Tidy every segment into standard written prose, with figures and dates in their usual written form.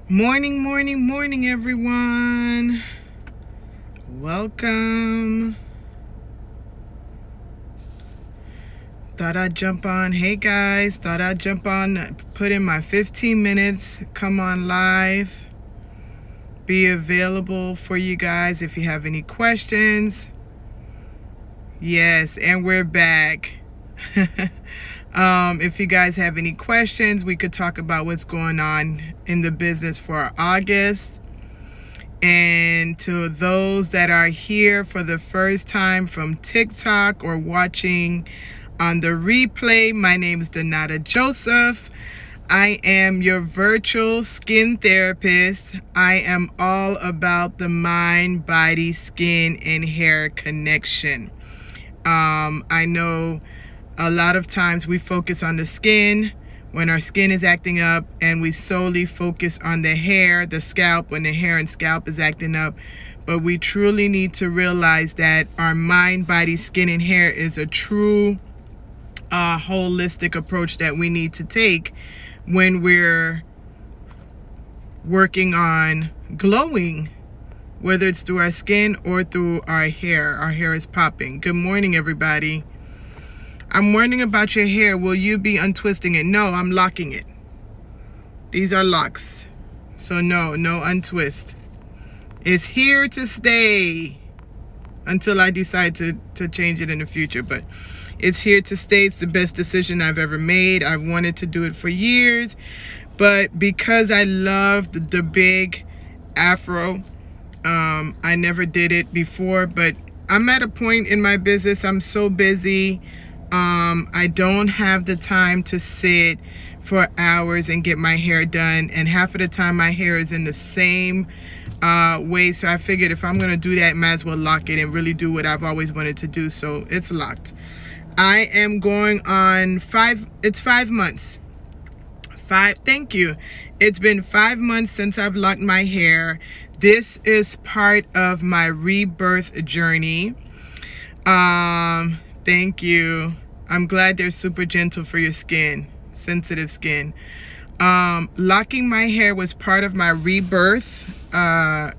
Morning, morning, morning, everyone. Welcome. Thought I'd jump on. Hey, guys. Thought I'd jump on, put in my 15 minutes, come on live, be available for you guys if you have any questions. Yes, and we're back. If you guys have any questions, we could talk about what's going on in the business for August. And to those that are here for the first time from TikTok or watching on the replay, my name is Donata Joseph. I am your virtual skin therapist. I am all about the mind, body, skin, and hair connection. I know a lot of times we focus on the skin when our skin is acting up, and we solely focus on the hair, the scalp, when the hair and scalp is acting up. But we truly need to realize that our mind, body, skin, and hair is a true holistic approach that we need to take when we're working on glowing, whether it's through our skin or through our hair. Our hair is popping. Good morning, everybody. I'm wondering about your hair. Will you be untwisting it? No, I'm locking it. These are locks. So no untwist. It's here to stay until I decide to change it in the future. But it's here to stay. It's the best decision I've ever made. I've wanted to do it for years. But because I love the big afro, I never did it before. But I'm at a point in my business. I'm so busy. I don't have the time to sit for hours and get my hair done, and half of the time my hair is in the same way. So I figured if I'm gonna do that, might as well lock it and really do what I've always wanted to do. So it's locked. I am going on 5 months. Thank you. It's been 5 months since I've locked my hair. This is part of my rebirth journey. Thank you. I'm glad they're super gentle for your skin, sensitive skin. Locking my hair was part of my rebirth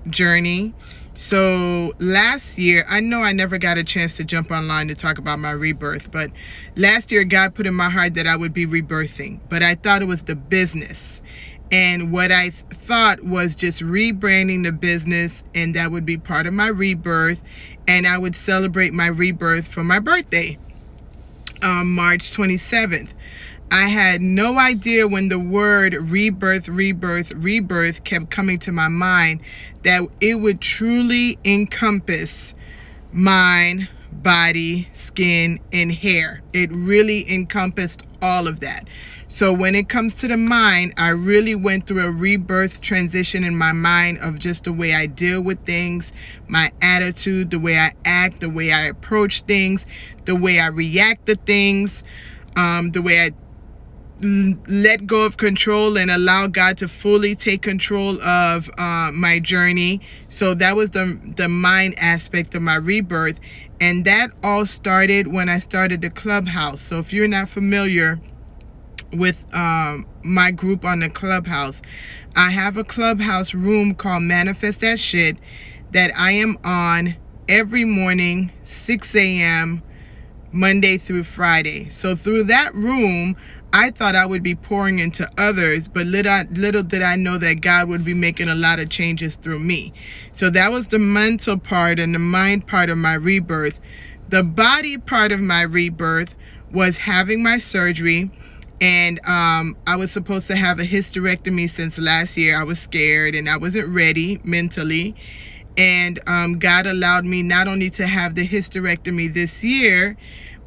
journey. So last year, I know I never got a chance to jump online to talk about my rebirth, but last year God put in my heart that I would be rebirthing, but I thought it was the business. And what I thought was just rebranding the business, and that would be part of my rebirth, and I would celebrate my rebirth for my birthday, March 27th. I had no idea when the word rebirth kept coming to my mind that it would truly encompass mind, body, skin, and hair. It really encompassed all of that. So when it comes to the mind, I really went through a rebirth transition in my mind of just the way I deal with things, my attitude, the way I act, the way I approach things, the way I react to things, the way I let go of control and allow God to fully take control of my journey. So that was the mind aspect of my rebirth. And that all started when I started the Clubhouse. So if you're not familiar with my group on the Clubhouse, I have a Clubhouse room called Manifest That Shit that I am on every morning, 6 a.m., Monday through Friday. So through that room, I thought I would be pouring into others, but little did I know that God would be making a lot of changes through me. So that was the mental part and the mind part of my rebirth. The body part of my rebirth was having my surgery, and I was supposed to have a hysterectomy since last year. I was scared and I wasn't ready mentally. And God allowed me not only to have the hysterectomy this year,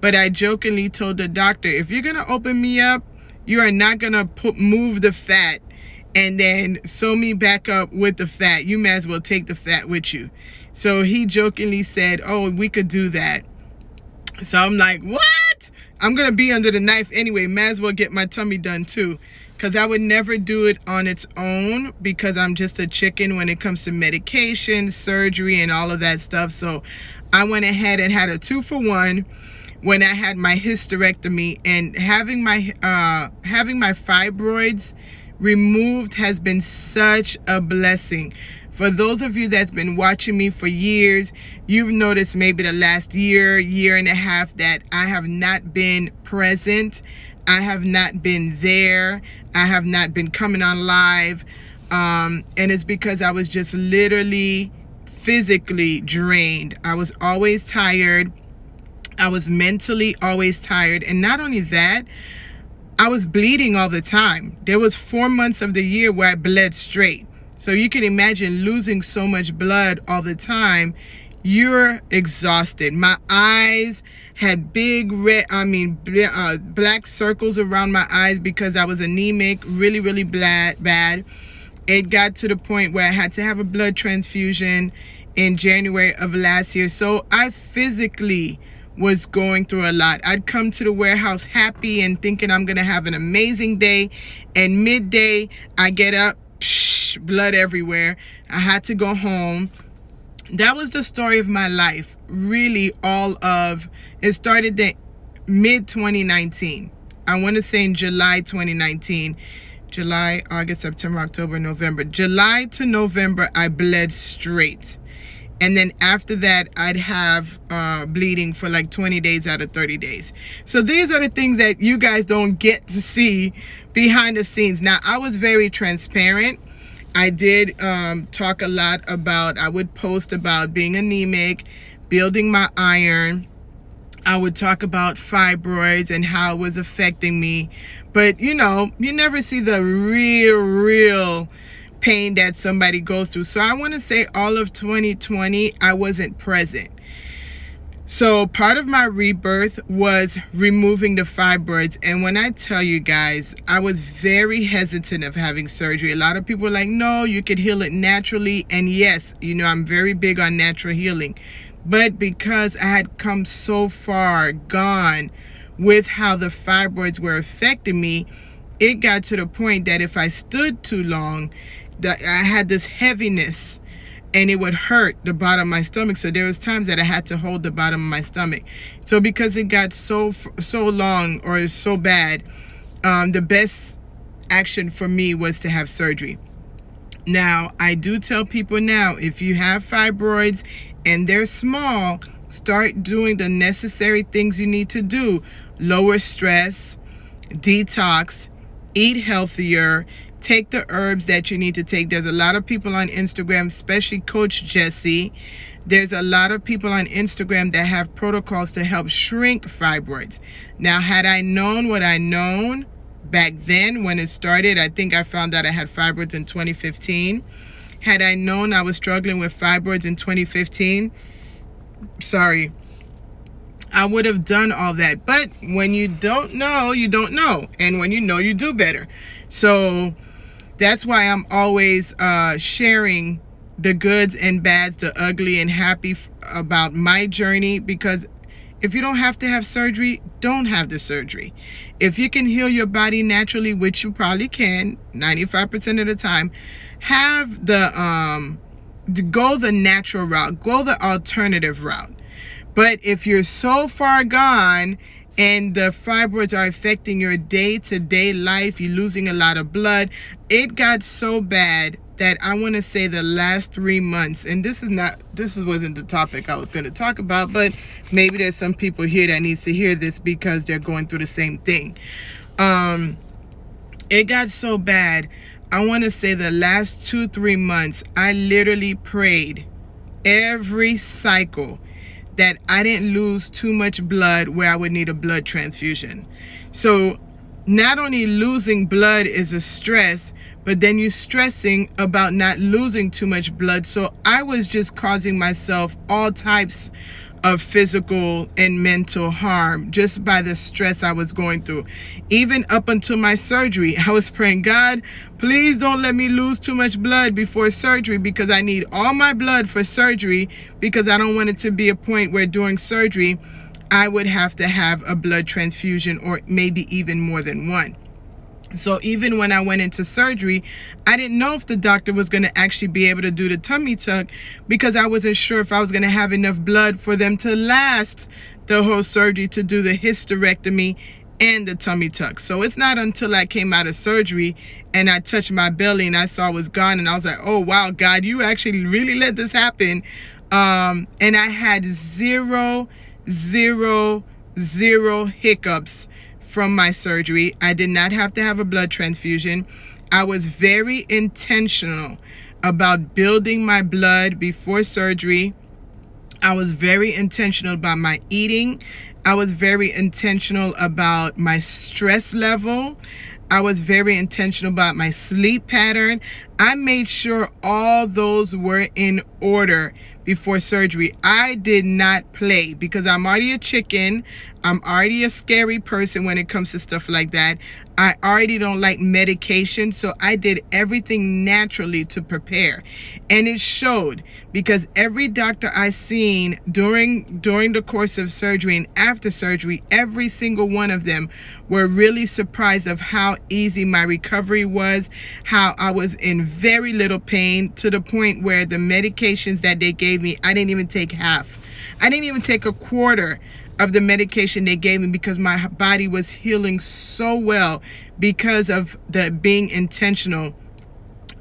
but I jokingly told the doctor, if you're going to open me up, you are not going to move the fat and then sew me back up with the fat. You may as well take the fat with you. So he jokingly said, oh, we could do that. So I'm like, what? I'm going to be under the knife anyway. May as well get my tummy done too. Because I would never do it on its own, because I'm just a chicken when it comes to medication, surgery, and all of that stuff. So I went ahead and had a 2-for-1 when I had my hysterectomy, and having my fibroids removed has been such a blessing. For those of you that's been watching me for years, you've noticed maybe the last year, year and a half that I have not been present. I have not been there. I have not been coming on live. And it's because I was just literally physically drained. I was always tired. I was mentally always tired. And not only that, I was bleeding all the time. There was 4 months of the year where I bled straight. So you can imagine losing so much blood all the time. You're exhausted. My eyes had big black circles around my eyes because I was anemic, really bad. It got to the point where I had to have a blood transfusion in January of last year. So I physically was going through a lot. I'd come to the warehouse happy and thinking I'm gonna have an amazing day, and midday I get up, blood everywhere. I had to go home. That was the story of my life. Really, it started in mid 2019. I want to say in July 2019. July, August, September, October, November. July to November, I bled straight. And then after that, I'd have bleeding for like 20 days out of 30 days. So these are the things that you guys don't get to see behind the scenes. Now, I was very transparent. I did talk a lot about, I would post about being anemic, building my iron. I would talk about fibroids and how it was affecting me. But, you know, you never see the real pain that somebody goes through. So I want to say all of 2020, I wasn't present. So part of my rebirth was removing the fibroids. And when I tell you guys, I was very hesitant of having surgery. A lot of people were like, no, you could heal it naturally. And yes, you know, I'm very big on natural healing. But because I had come so far gone with how the fibroids were affecting me, it got to the point that if I stood too long, that I had this heaviness and it would hurt the bottom of my stomach. So there was times that I had to hold the bottom of my stomach. So because it got so long or so bad, the best action for me was to have surgery. Now, I do tell people now, if you have fibroids and they're small, start doing the necessary things you need to do. Lower stress, detox, eat healthier, take the herbs that you need to take. There's a lot of people on Instagram, especially Coach Jesse. There's a lot of people on Instagram that have protocols to help shrink fibroids. Now, had I known what I known back then when it started, I think I found out I had fibroids in 2015. Had I known I was struggling with fibroids in 2015, I would have done all that. But when you don't know, you don't know. And when you know, you do better. So that's why I'm always sharing the goods and bads, the ugly and happy about my journey. Because if you don't have to have surgery, don't have the surgery. If you can heal your body naturally, which you probably can 95% of the time, have go the natural route, go the alternative route. But if you're so far gone and the fibroids are affecting your day-to-day life, you're losing a lot of blood, it got so bad that I want to say the last 3 months, and this wasn't the topic I was going to talk about, but maybe there's some people here that needs to hear this because they're going through the same thing. It got so bad, I want to say the last 2-3 months, I literally prayed every cycle that I didn't lose too much blood where I would need a blood transfusion. So not only losing blood is a stress, but then you're stressing about not losing too much blood. So I was just causing myself all types of physical and mental harm just by the stress I was going through. Even up until my surgery, I was praying, God, please don't let me lose too much blood before surgery, because I need all my blood for surgery, because I don't want it to be a point where during surgery I would have to have a blood transfusion, or maybe even more than one. So even when I went into surgery, I didn't know if the doctor was going to actually be able to do the tummy tuck, because I wasn't sure if I was going to have enough blood for them to last the whole surgery to do the hysterectomy and the tummy tuck. So it's not until I came out of surgery and I touched my belly and I saw it was gone, and I was like, oh wow, God, you actually really let this happen. And I had zero hiccups from my surgery. I did not have to have a blood transfusion. I was very intentional about building my blood before surgery. I was very intentional about my eating. I was very intentional about my stress level. I was very intentional about my sleep pattern. I made sure all those were in order before surgery. I did not play because I'm already a chicken. I'm already a scary person when it comes to stuff like that. I already don't like medication, so I did everything naturally to prepare. And it showed, because every doctor I seen during the course of surgery and after surgery, every single one of them were really surprised of how easy my recovery was, how I was in very little pain, to the point where the medications that they gave me, I didn't even take half. I didn't even take a quarter of the medication they gave me, because my body was healing so well because of the being intentional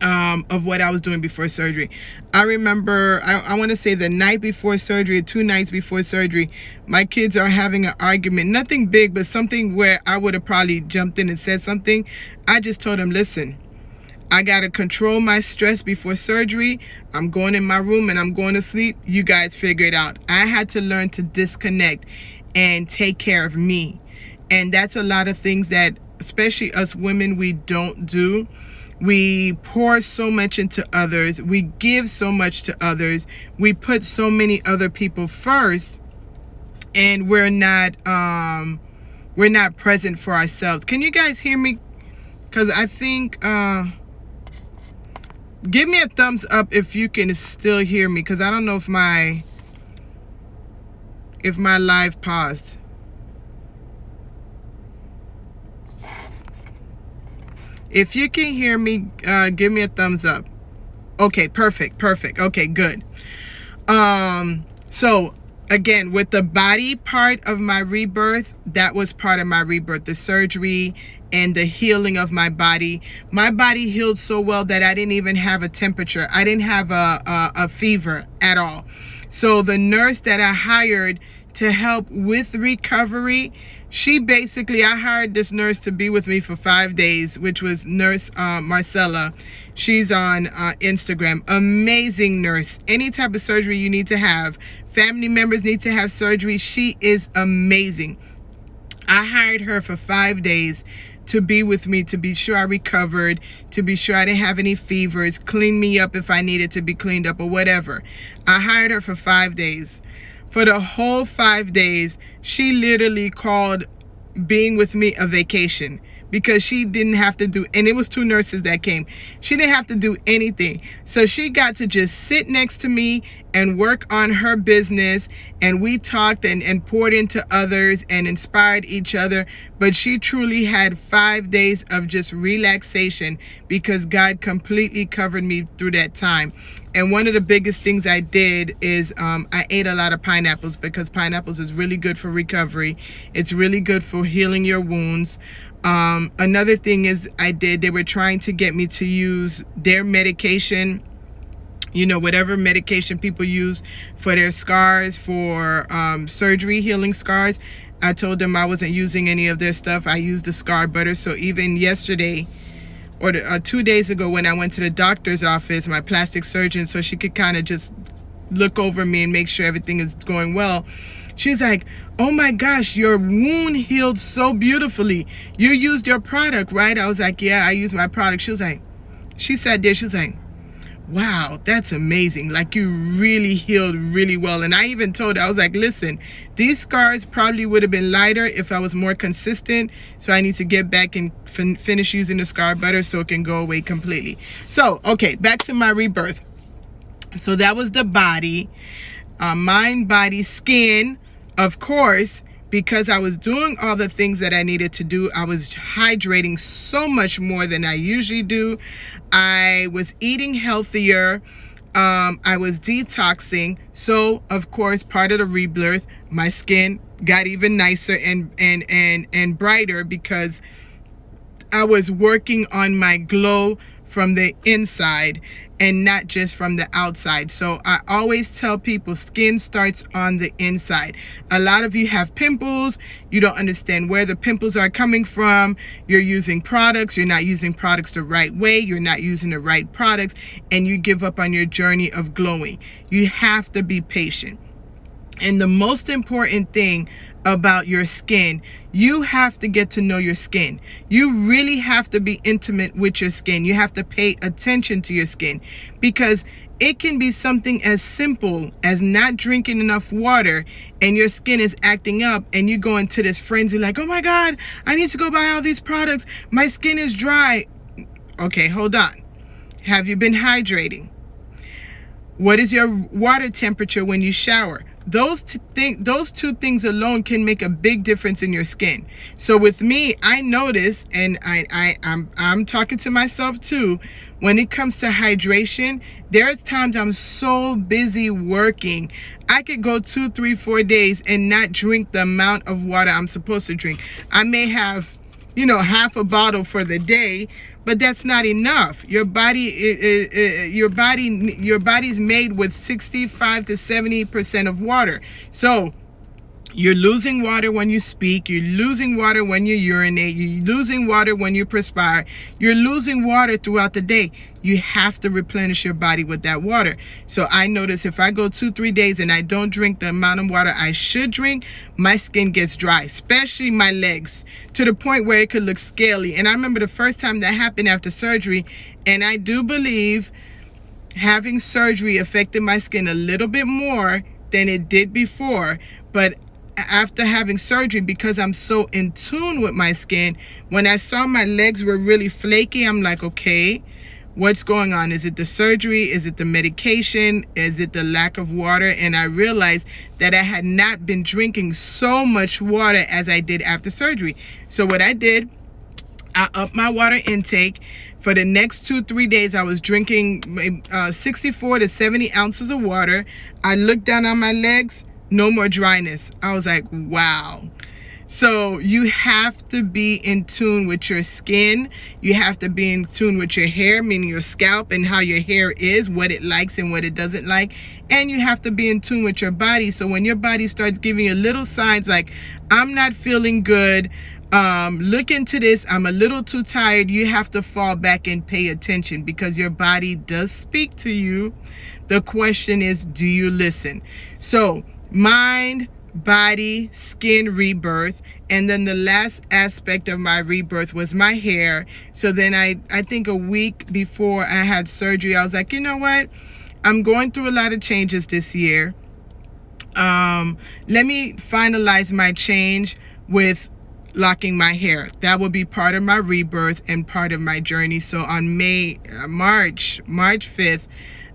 of what I was doing before surgery. I remember, I want to say the night before surgery, 2 nights before surgery, my kids are having an argument. Nothing big, but something where I would have probably jumped in and said something. I just told them, listen, I got to control my stress before surgery. I'm going in my room and I'm going to sleep. You guys figure it out. I had to learn to disconnect and take care of me. And that's a lot of things that, especially us women, we don't do. We pour so much into others. We give so much to others. We put so many other people first, and we're not present for ourselves. Can you guys hear me? Because I think give me a thumbs up if you can still hear me, because I don't know if my live paused. If you can hear me, give me a thumbs up. Okay, perfect. Okay, good. So again, with the body part of my rebirth, that was part of my rebirth, the surgery and the healing of my body. My body healed so well that I didn't even have a temperature. I didn't have a fever at all. So the nurse that I hired to help with recovery, I hired this nurse to be with me for 5 days, which was Nurse Marcella. She's on Instagram. Amazing nurse. Any type of surgery you need to have, family members need to have surgery, she is amazing. I hired her for 5 days to be with me, to be sure I recovered, to be sure I didn't have any fevers, clean me up if I needed to be cleaned up or whatever. I hired her for 5 days. For the whole 5 days, she literally called being with me a vacation, because she didn't have to do, and it was 2 nurses that came. She didn't have to do anything. So she got to just sit next to me and work on her business. And we talked and poured into others and inspired each other. But she truly had 5 days of just relaxation, because God completely covered me through that time. And one of the biggest things I did is I ate a lot of pineapples, because pineapples is really good for recovery. It's really good for healing your wounds. Another thing is they were trying to get me to use their medication, whatever medication people use for their scars, for surgery, healing scars. I told them I wasn't using any of their stuff. I used the scar butter. So even yesterday, or 2 days ago, when I went to the doctor's office, my plastic surgeon, so she could kind of just look over me and make sure everything is going well, she's like, oh my gosh, your wound healed so beautifully. You used your product, right? I was like, yeah, I used my product. She sat there, she was like, wow, that's amazing. Like, you really healed really well. And I even told her, I was like, listen, these scars probably would have been lighter if I was more consistent. So I need to get back and finish using the scar butter so it can go away completely. So, okay, back to my rebirth. So that was the body, mind, body, skin. Of course, because I was doing all the things that I needed to do, I was hydrating so much more than I usually do. I was eating healthier. I was detoxing. So, of course, part of the rebirth, my skin got even nicer and brighter because I was working on my glow from the inside and not just from the outside. So I always tell people skin starts on the inside. A lot of you have pimples. You don't understand where the pimples are coming from. You're using products. You're not using products the right way. You're not using the right products, and you give up on your journey of glowing. You have to be patient. And the most important thing about your skin, you have to get to know your skin. You really have to be intimate with your skin. You have to pay attention to your skin, because it can be something as simple as not drinking enough water and your skin is acting up, and you go into this frenzy like, oh my God, I need to go buy all these products. My skin is dry. Okay, hold on. Have you been hydrating? What is your water temperature when you shower? Those two things alone can make a big difference in your skin. So with me, I notice, and I'm talking to myself too, when it comes to hydration, there's times I'm so busy working, I could go 2, 3, 4 days and not drink the amount of water I'm supposed to drink. I may have, half a bottle for the day, but that's not enough. Your body's made with 65 to 70% of water. So you're losing water when you speak. You're losing water when you urinate. You're losing water when you perspire. You're losing water throughout the day. You have to replenish your body with that water. So I notice if I go 2, 3 days and I don't drink the amount of water I should drink, my skin gets dry, especially my legs, to the point where it could look scaly. And I remember the first time that happened after surgery, and I do believe having surgery affected my skin a little bit more than it did before. But after having surgery, because I'm so in tune with my skin, when I saw my legs were really flaky, I'm like, okay, what's going on? Is it the surgery? Is it the medication? Is it the lack of water? And I realized that I had not been drinking so much water as I did after surgery. So what I did, I upped my water intake. For the next 2, 3 days, I was drinking 64 to 70 ounces of water. I looked down on my legs, no more dryness. I was like, wow. So you have to be in tune with your skin. You have to be in tune with your hair, meaning your scalp and how your hair is, what it likes and what it doesn't like. And you have to be in tune with your body. So when your body starts giving you little signs like, I'm not feeling good, look into this, I'm a little too tired, you have to fall back and pay attention, because your body does speak to you. The question is, do you listen? So mind, body, skin rebirth. And then the last aspect of my rebirth was my hair. So then I think a week before I had surgery, I was like, you know what? I'm going through a lot of changes this year. Let me finalize my change with locking my hair. That will be part of my rebirth and part of my journey. So on March 5th,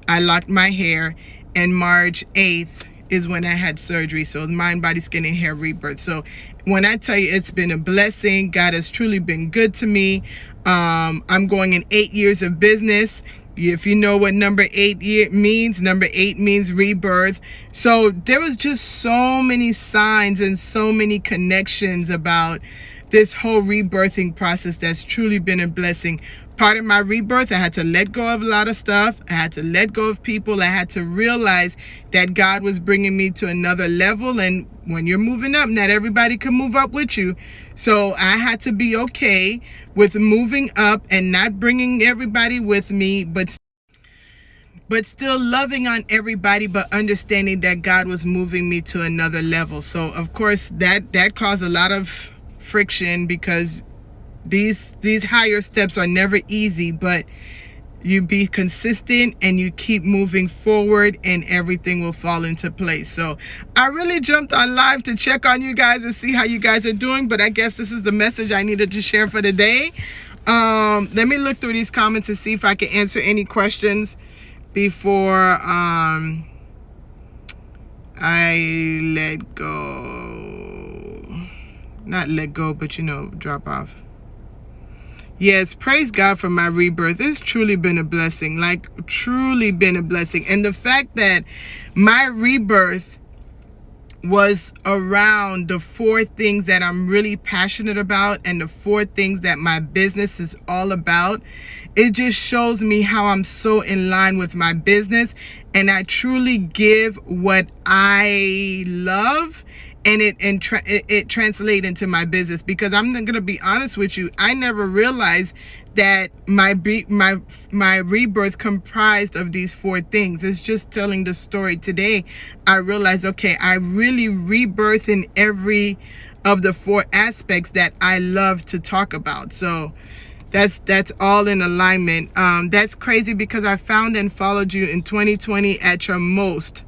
I locked my hair, and March 8th is when I had surgery. So mind, body, skin, and hair rebirth. So when I tell you it's been a blessing, God has truly been good to me. I'm going in 8 years of business. If you know what number 8 means, number 8 means rebirth. So there was just so many signs and so many connections about this whole rebirthing process that's truly been a blessing. Part of my rebirth, I had to let go of a lot of stuff. I had to let go of people. I had to realize that God was bringing me to another level. And when you're moving up, not everybody can move up with you. So I had to be okay with moving up and not bringing everybody with me, but still loving on everybody, but understanding that God was moving me to another level. So of course that caused a lot of friction, because these higher steps are never easy, but you be consistent and you keep moving forward and everything will fall into place. So I really jumped on live to check on you guys and see how you guys are doing, but I guess this is the message I needed to share for the day. Let me look through these comments and see if I can answer any questions before I let go. Not let go, but drop off. Yes, praise God for my rebirth. It's truly been a blessing, truly been a blessing. And the fact that my rebirth was around the 4 things that I'm really passionate about and the 4 things that my business is all about. It just shows me how I'm so in line with my business, and I truly give what I love, and it translates into my business. Because I'm going to be honest with you, I never realized that my rebirth comprised of these 4 things. It's just telling the story today. I realized, okay, I really rebirth in every of the 4 aspects that I love to talk about. So that's all in alignment. That's crazy, because I found and followed you in 2020 at your most.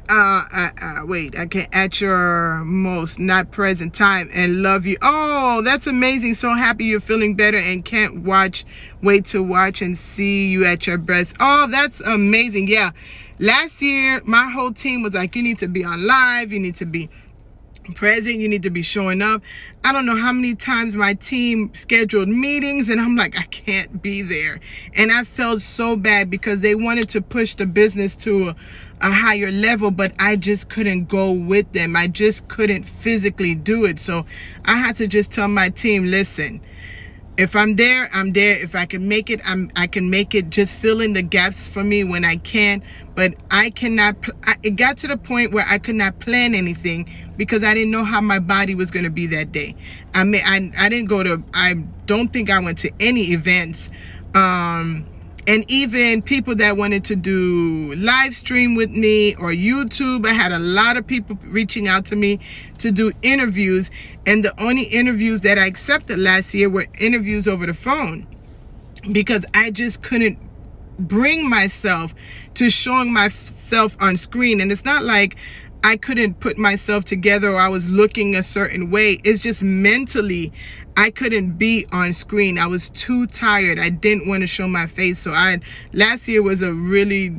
At your most not present time, and love you. Oh, that's amazing. So happy you're feeling better and can't wait to watch and see you at your best. Oh, that's amazing. Yeah, last year my whole team was like, you need to be on live, you need to be present, you need to be showing up. I don't know how many times my team scheduled meetings and I'm like, I can't be there. And I felt so bad because they wanted to push the business to a higher level, but I just couldn't go with them. I just couldn't physically do it. So I had to just tell my team, listen, if I'm there, I'm there. If I can make it, I can make it. Just fill in the gaps for me when I can. But I cannot. It got to the point where I could not plan anything because I didn't know how my body was going to be that day. I didn't go to. I don't think I went to any events. And even people that wanted to do live stream with me or YouTube, I had a lot of people reaching out to me to do interviews. And the only interviews that I accepted last year were interviews over the phone, because I just couldn't bring myself to showing myself on screen. And it's not like I couldn't put myself together or I was looking a certain way. It's just mentally I couldn't be on screen. I was too tired. I didn't want to show my face. So last year was a really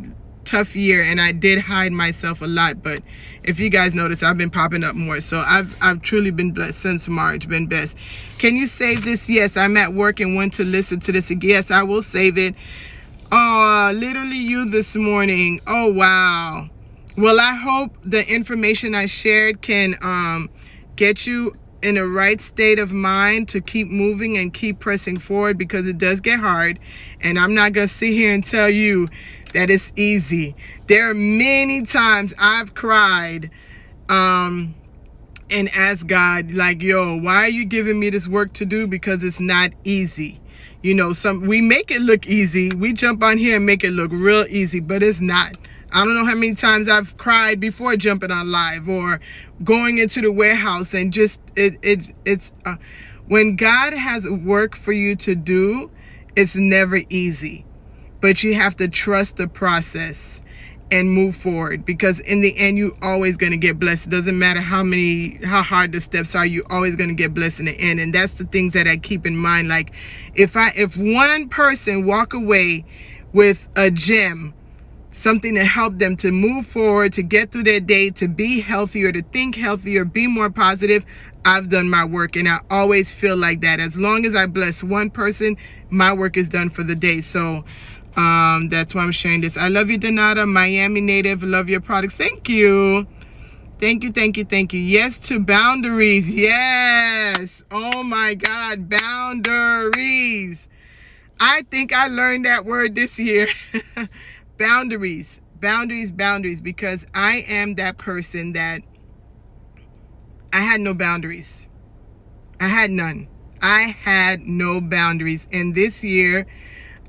tough year, and I did hide myself a lot. But if you guys notice, I've been popping up more. So I've truly been blessed since March. Been blessed. Can you save this? Yes, I'm at work and want to listen to this. Yes, I will save it. Oh, literally you this morning. Oh, wow. Well, I hope the information I shared can get you in the right state of mind to keep moving and keep pressing forward, because it does get hard. And I'm not going to sit here and tell you that it's easy. There are many times I've cried and asked God, like, yo, why are you giving me this work to do? Because it's not easy. You know, we make it look easy. We jump on here and make it look real easy, but it's not. I don't know how many times I've cried before jumping on live or going into the warehouse, and just it's when God has work for you to do, it's never easy, but you have to trust the process and move forward, because in the end you always going to get blessed. It doesn't matter how hard the steps are, you always going to get blessed in the end. And that's the things that I keep in mind. Like if one person walk away with a gem, something to help them to move forward, to get through their day, to be healthier, to think healthier, be more positive, I've done my work. And I always feel like that. As long as I bless one person, my work is done for the day. So that's why I'm sharing this. I love you, Donata, Miami native. Love your products. Thank you. Thank you, thank you, thank you. Yes to boundaries. Yes. Oh my God, boundaries. I think I learned that word this year. Boundaries, because I am that person that I had no boundaries. I had none. I had no boundaries. And this year,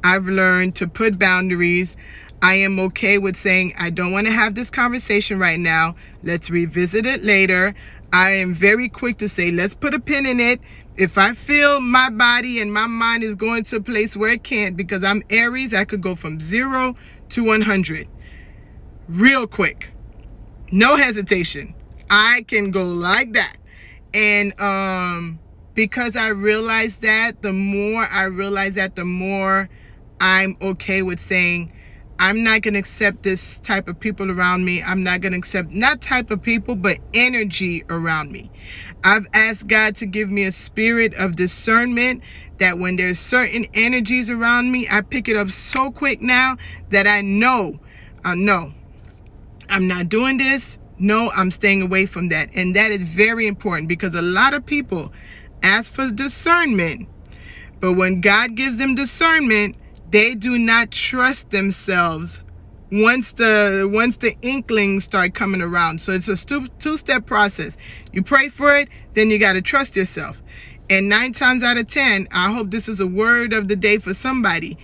I've learned to put boundaries. I am okay with saying, I don't want to have this conversation right now. Let's revisit it later. I am very quick to say, let's put a pin in it. If I feel my body and my mind is going to a place where it can't, because I'm Aries, I could go from 0 to 100 real quick. No hesitation. I can go like that. And because I realize that, the more I realize that, the more I'm okay with saying, I'm not going to accept this type of people around me. I'm not going to accept, not type of people, but energy around me. I've asked God to give me a spirit of discernment, that when there's certain energies around me, I pick it up so quick now that I know, I'm not doing this. No, I'm staying away from that. And that is very important, because a lot of people ask for discernment, but when God gives them discernment, they do not trust themselves once the inklings start coming around. So it's a two-step process. You pray for it, then you got to trust yourself. And 9 times out of 10, I hope this is a word of the day for somebody.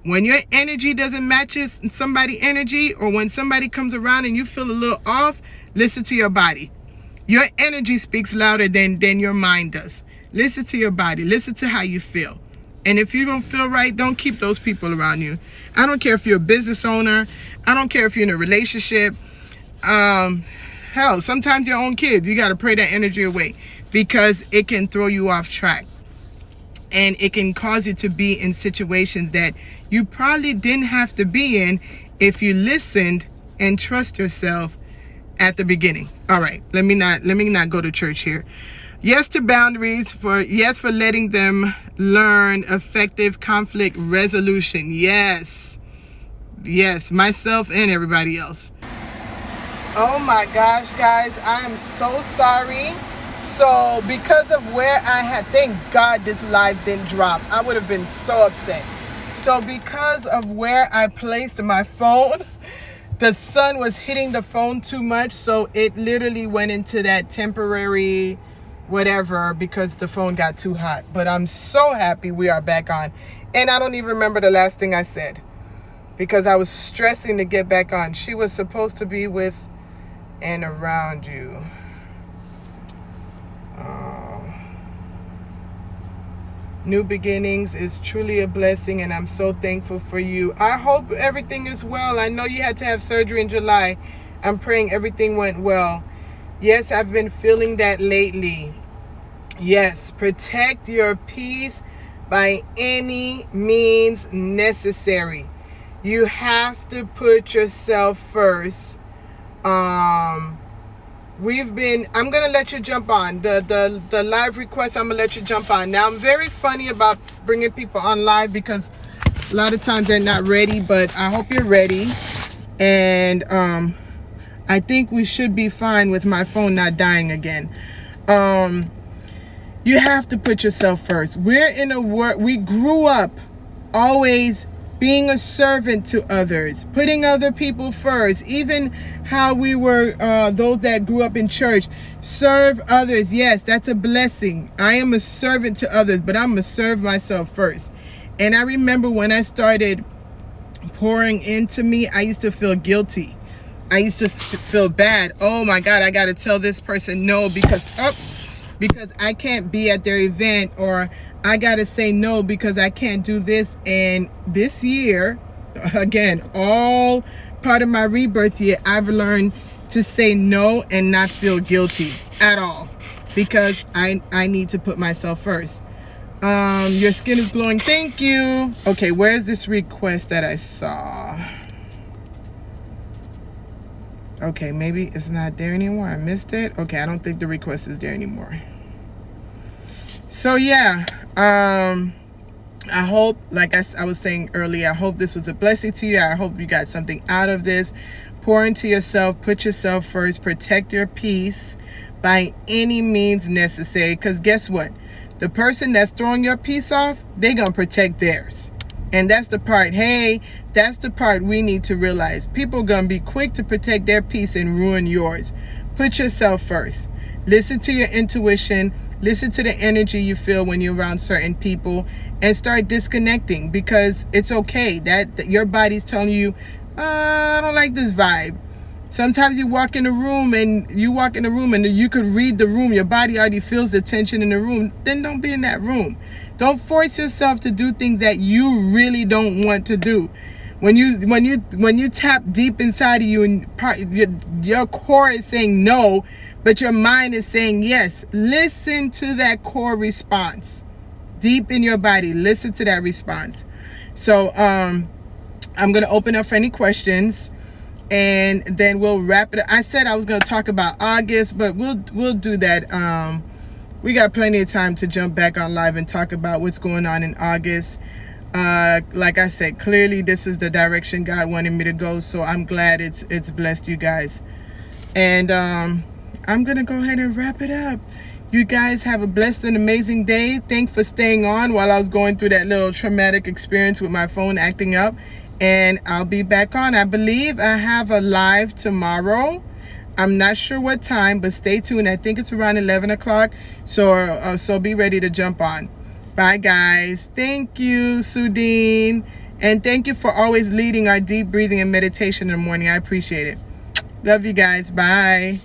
When your energy doesn't match somebody's energy, or when somebody comes around and you feel a little off, listen to your body. Your energy speaks louder than your mind does. Listen to your body. Listen to how you feel. And if you don't feel right, don't keep those people around you. I don't care if you're a business owner. I don't care if you're in a relationship. Hell, sometimes your own kids, you got to pray that energy away, because it can throw you off track. And it can cause you to be in situations that you probably didn't have to be in if you listened and trust yourself at the beginning. All right, let me not go to church here. Yes to boundaries, for letting them learn effective conflict resolution. Yes, myself and everybody else. Oh my gosh, guys, I am so sorry. So because of where I had, thank God this live didn't drop. I would have been so upset. So because of where I placed my phone, the sun was hitting the phone too much. So it literally went into that temporary whatever, because the phone got too hot. But I'm so happy we are back on. And I don't even remember the last thing I said, because I was stressing to get back on. She was supposed to be with and around you. New beginnings is truly a blessing, and I'm so thankful for you. I hope everything is well. I know you had to have surgery in July. I'm praying everything went well. Yes, I've been feeling that lately. Yes, protect your peace by any means necessary. You have to put yourself first. I'm going to let you jump on. The live request, I'm going to let you jump on. Now, I'm very funny about bringing people on live, because a lot of times they're not ready, but I hope you're ready. And I think we should be fine with my phone not dying again. You have to put yourself first. We're in a world, we grew up always being a servant to others, putting other people first. Even how we were, those that grew up in church, serve others. Yes, that's a blessing. I am a servant to others, but I'm going to serve myself first. And I remember when I started pouring into me, I used to feel guilty. I used to feel bad. Oh my God, I got to tell this person no, because I can't be at their event, or I got to say no because I can't do this. And this year, again, all part of my rebirth year, I've learned to say no and not feel guilty at all, because I need to put myself first. Your skin is glowing. Thank you. Okay, where's this request that I saw? Okay, maybe it's not there anymore. I missed it. Okay, I don't think the request is there anymore. So yeah, I hope, like I was saying earlier, I hope this was a blessing to you. I hope you got something out of this. Pour into yourself, put yourself first, protect your peace by any means necessary. Because guess what? The person that's throwing your peace off, they're going to protect theirs. And that's the part, that's the part we need to realize. People are going to be quick to protect their peace and ruin yours. Put yourself first. Listen to your intuition. Listen to the energy you feel when you're around certain people, and start disconnecting, because it's okay that your body's telling you, I don't like this vibe. Sometimes you walk in a room and you could read the room. Your body already feels the tension in the room. Then don't be in that room. Don't force yourself to do things that you really don't want to do. When you tap deep inside of you and your core is saying no, but your mind is saying yes, listen to that core response. Deep in your body, listen to that response. So I'm going to open up for any questions, and then we'll wrap it up. I said I was going to talk about August, but we'll do that. We got plenty of time to jump back on live and talk about what's going on in August. Like I said, clearly this is the direction God wanted me to go, so I'm glad it's blessed you guys. And I'm going to go ahead and wrap it up. You guys have a blessed and amazing day. Thanks for staying on while I was going through that little traumatic experience with my phone acting up. And I'll be back on. I believe I have a live tomorrow. I'm not sure what time, but stay tuned. I think it's around 11 o'clock. So be ready to jump on. Bye, guys. Thank you, Sudine. And thank you for always leading our deep breathing and meditation in the morning. I appreciate it. Love you guys. Bye.